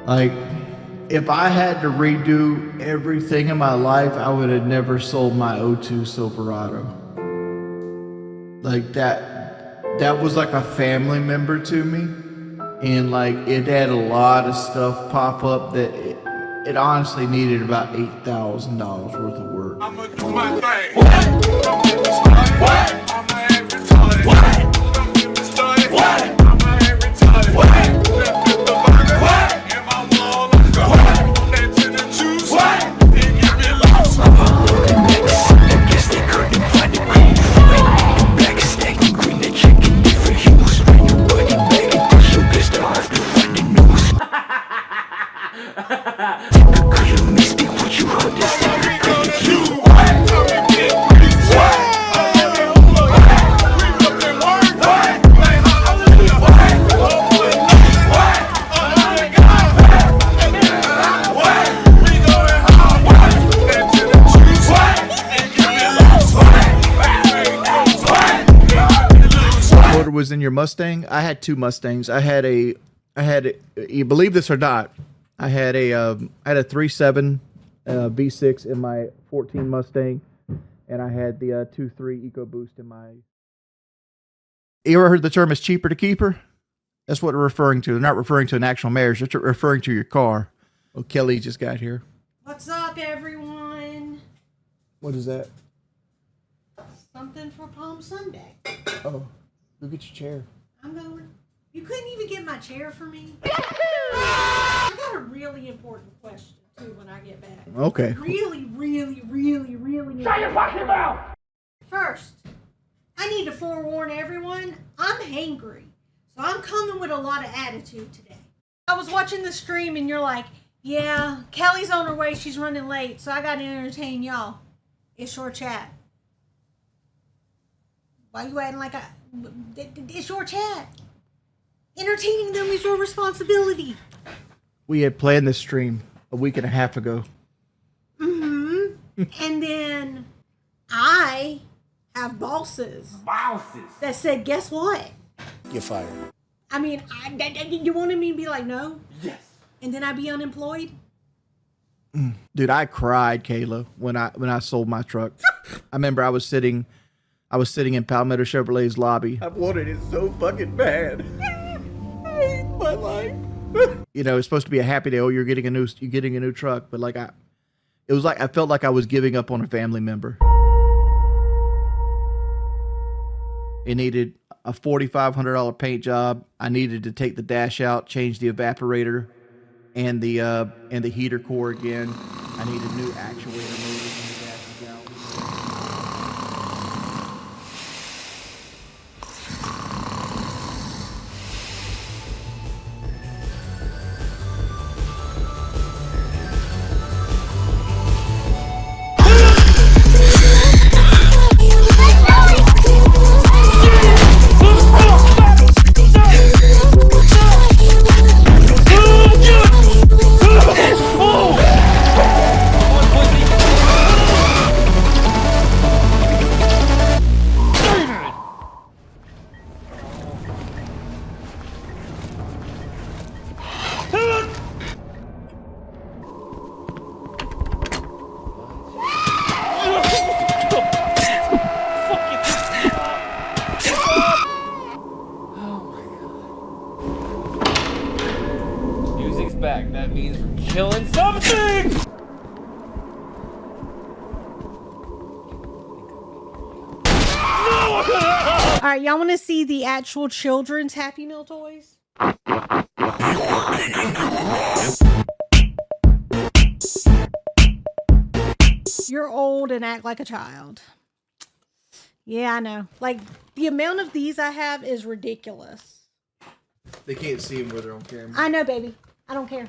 Like, if I had to redo everything in my life, I would have never sold my '02 Silverado. Like that was like a family member to me. And like, it had a lot of stuff pop up that it honestly needed about $8,000 worth of work. I'ma do my thing. Don't get me started. I'ma act retarded. Don't get me started. I'ma act retarded. Left at the burger. And my wall on go. That to the juice. And give me loose. I guess they couldn't find a green flame. Black is stacking green, they're checking different hues. When you put it back, it's your best to have to find the news. Typical, you missed it, what you heard is typical. What motor was in your Mustang? I had two Mustangs. I had you believe this or not, I had a 3.7 V6 in my 14 Mustang, and I had the 2.3 EcoBoost in my. You ever heard the term "it's cheaper to keep her"? That's what they're referring to. They're not referring to an actual marriage. They're referring to your car. Oh, Kelly just got here. What's up, everyone? What is that? Something for Palm Sunday. Oh, go get your chair. I'm going. You couldn't even get my chair for me? I got a really important question, too, when I get back. Okay. Really important. Shut your fucking mouth! First, I need to forewarn everyone, I'm hangry. So I'm coming with a lot of attitude today. I was watching the stream and you're like, yeah, Kelly's on her way, she's running late, so I gotta entertain y'all. It's your chat. Why you acting like it's your chat? Entertaining them is your responsibility. We had planned this stream a week and a half ago. Mm-hmm. And then I have bosses that said, guess what? You're fired. I mean, you wanted me to be like, no? Yes. And then I'd be unemployed? Dude, I cried, Kayla, when I sold my truck. I remember I was sitting in Palmetto Chevrolet's lobby. I wanted it so fucking bad. I hate my life. You know, it's supposed to be a happy day. Oh, you're getting a new truck, but like I felt like I was giving up on a family member. It needed a $4,500 paint job. I needed to take the dash out, change the evaporator and the heater core again. I needed new actuator motors in the dash out. Music's back. That means we're killing something! All right, y'all want to see the actual children's Happy Meal toys? You're old and act like a child. Yeah, I know. Like, the amount of these I have is ridiculous. They can't see them where they're on camera. I know, baby. I don't care.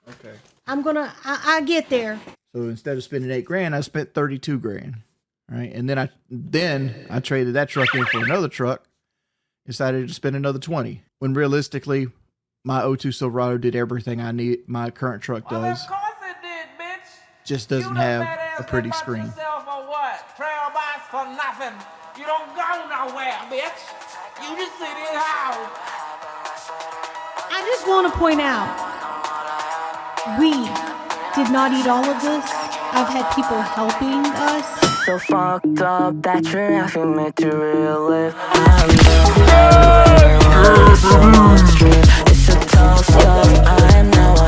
Okay. I get there. So instead of spending $8,000, I spent $32,000. Right. And then I traded that truck in for another truck, decided to spend another $20,000. When realistically, my '02 Silverado did everything I need. My current truck does. Well, of course it did, bitch. Just doesn't have a pretty screen. Yourself or what? Trail bikes for nothing. You don't go nowhere, bitch. You just sit in house. I just want to point out, We did not eat all of this. I've had people helping us. So fucked up that you're laughing at to relive. It's so tall stuff. I am now a